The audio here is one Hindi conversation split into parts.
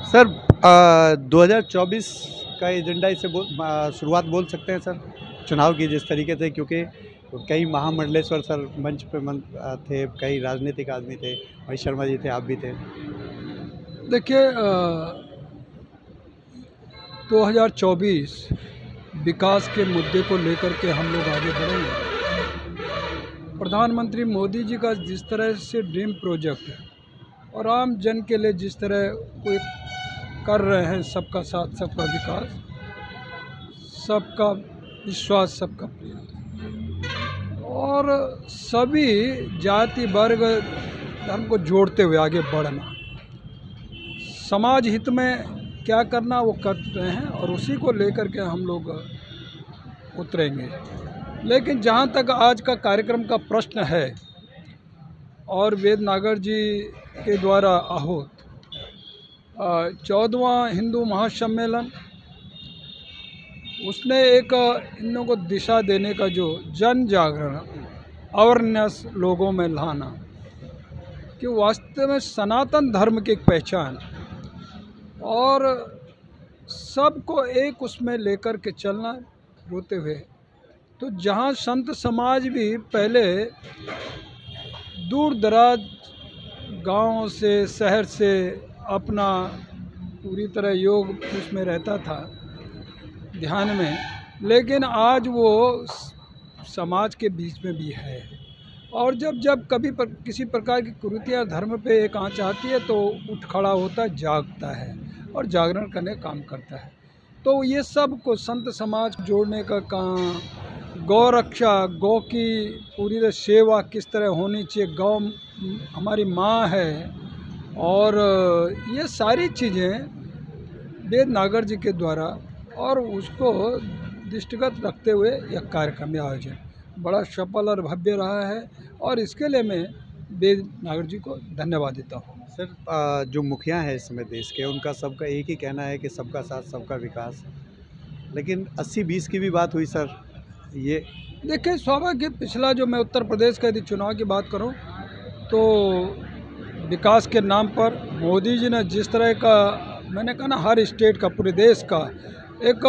सर 2024 का एजेंडा इसे शुरुआत बोल सकते हैं सर, चुनाव की जिस तरीके से, क्योंकि कई महामंडलेश्वर सर मंच पे थे, कई राजनीतिक आदमी थे, महेश शर्मा जी थे, आप भी थे। देखिए 2024 विकास के मुद्दे को लेकर के हम लोग आगे बढ़ेंगे। प्रधानमंत्री मोदी जी का जिस तरह से ड्रीम प्रोजेक्ट है और आम जन के लिए जिस तरह कोई कर रहे हैं, सबका साथ सबका विकास, सबका विश्वास, सबका प्रयास और सभी जाति वर्ग धर्म को जोड़ते हुए आगे बढ़ना, समाज हित में क्या करना वो कर रहे हैं और उसी को लेकर के हम लोग उतरेंगे। लेकिन जहाँ तक आज का कार्यक्रम का प्रश्न है और वेदनागर जी के द्वारा आहूत 14वां हिंदू महासम्मेलन, उसने एक इन लोगों को दिशा देने का, जो जन जागरण अवेयरनेस लोगों में लाना कि वास्तव में सनातन धर्म की एक पहचान और सबको एक उसमें लेकर के चलना रोते हुए। तो जहाँ संत समाज भी पहले दूर दराज गाँव से, शहर से अपना पूरी तरह योग उसमें रहता था, ध्यान में, लेकिन आज वो समाज के बीच में भी है। और जब कभी किसी प्रकार की कुरीतियाँ धर्म पे एक आँच आती है तो उठ खड़ा होता है, जागता है और जागरण करने का काम करता है। तो ये सब को संत समाज जोड़ने का काम, गौ रक्षा, गौ की पूरी सेवा किस तरह होनी चाहिए, गौ हमारी माँ है, और ये सारी चीज़ें वेदनागर जी के द्वारा और उसको दृष्टिगत रखते हुए यह कार्यक्रम का आयोजन बड़ा सफल और भव्य रहा है और इसके लिए मैं वेदनागर जी को धन्यवाद देता हूँ। सर जो मुखिया हैं इस समय देश के, उनका सबका एक ही कहना है कि सबका साथ सबका विकास, लेकिन 80-20 की भी बात हुई सर। ये देखिए स्वाभाविक, पिछला जो मैं उत्तर प्रदेश का यदि चुनाव की बात करूं तो विकास के नाम पर मोदी जी ने जिस तरह का, मैंने कहा ना, हर स्टेट का, पूरे देश का एक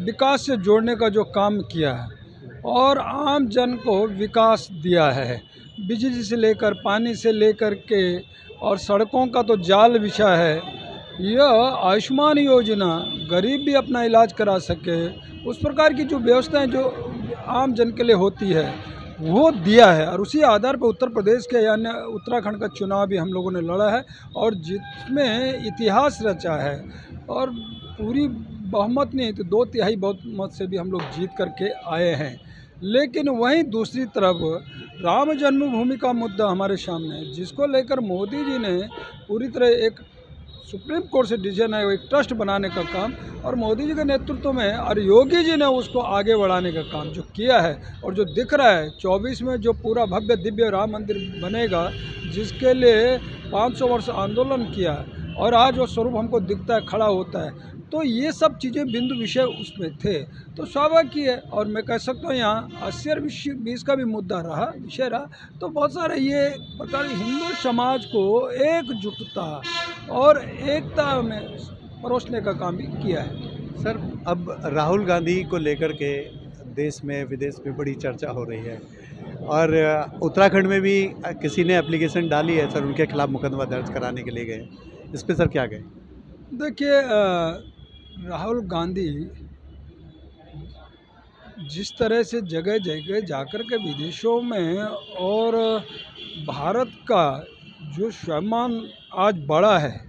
विकास से जोड़ने का जो काम किया है और आम जन को विकास दिया है, बिजली से लेकर पानी से लेकर के, और सड़कों का तो जाल बिछा है। यह आयुष्मान योजना, गरीब भी अपना इलाज करा सके, उस प्रकार की जो व्यवस्थाएं जो आम जन के लिए होती है वो दिया है। और उसी आधार पर उत्तर प्रदेश के यानी उत्तराखंड का चुनाव भी हम लोगों ने लड़ा है और जिसमें इतिहास रचा है और पूरी बहुमत नहीं तो 2/3 बहुमत से भी हम लोग जीत करके आए हैं। लेकिन वहीं दूसरी तरफ राम जन्मभूमि का मुद्दा हमारे सामने है, जिसको लेकर मोदी जी ने पूरी तरह एक सुप्रीम कोर्ट से डिसीजन है, एक ट्रस्ट बनाने का काम, और मोदी जी के नेतृत्व में और योगी जी ने उसको आगे बढ़ाने का काम जो किया है और जो दिख रहा है 24 में जो पूरा भव्य दिव्य राम मंदिर बनेगा, जिसके लिए 500 वर्ष आंदोलन किया और आज वो स्वरूप हमको दिखता है, खड़ा होता है। तो ये सब चीज़ें बिंदु विषय उसमें थे, तो स्वाभाविक है। और मैं कह सकता हूँ यहाँ 80 और 20 का भी मुद्दा रहा, विषय रहा, तो बहुत सारे ये प्रकार हिंदू समाज को एकजुटता और एकता में परोसने का काम भी किया है। सर अब राहुल गांधी को लेकर के देश में विदेश में बड़ी चर्चा हो रही है और उत्तराखंड में भी किसी ने एप्लीकेशन डाली है सर, उनके खिलाफ मुकदमा दर्ज कराने के लिए गए, इस पर सर क्या कहें? देखिए राहुल गांधी जिस तरह से जगह जगह जाकर के विदेशों में और भारत का जो सम्मान आज बढ़ा है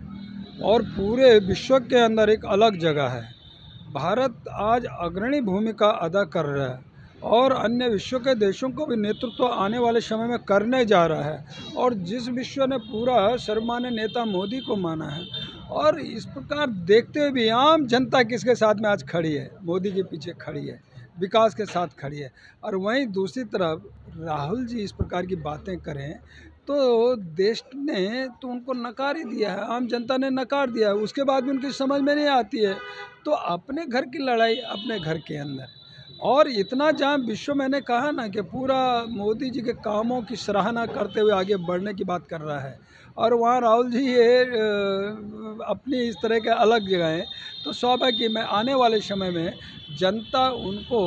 और पूरे विश्व के अंदर एक अलग जगह है, भारत आज अग्रणी भूमिका अदा कर रहा है और अन्य विश्व के देशों को भी नेतृत्व आने वाले समय में करने जा रहा है। और जिस विश्व ने पूरा सर्वमान्य नेता मोदी को माना है और इस प्रकार देखते हुए भी आम जनता किसके साथ में आज खड़ी है, मोदी के पीछे खड़ी है, विकास के साथ खड़ी है। और वहीं दूसरी तरफ राहुल जी इस प्रकार की बातें करें तो देश ने तो उनको नकार ही दिया है, आम जनता ने नकार दिया है, उसके बाद भी उनकी समझ में नहीं आती है। तो अपने घर की लड़ाई अपने घर के अंदर, और इतना जहाँ विश्व, मैंने कहा ना कि पूरा मोदी जी के कामों की सराहना करते हुए आगे बढ़ने की बात कर रहा है और वहाँ राहुल जी ये अपनी इस तरह के अलग जगह हैं, तो स्वाभाविक में आने वाले समय में जनता उनको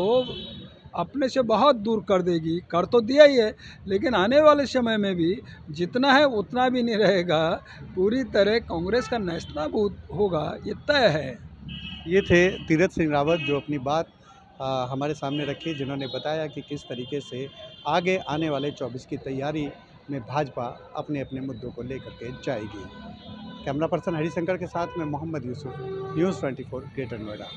अपने से बहुत दूर कर देगी। कर तो दिया ही है, लेकिन आने वाले समय में भी जितना है उतना भी नहीं रहेगा। पूरी तरह कांग्रेस का नेस्तनाबूद होगा, ये तय है। ये थे तीरथ सिंह रावत जो अपनी बात हमारे सामने रखी, जिन्होंने बताया कि किस तरीके से आगे आने वाले 24 की तैयारी में भाजपा अपने अपने मुद्दों को लेकर के जाएगी। कैमरा पर्सन हरिशंकर के साथ मैं मोहम्मद यूसुफ, न्यूज़ 24 ग्रेटर नोएडा।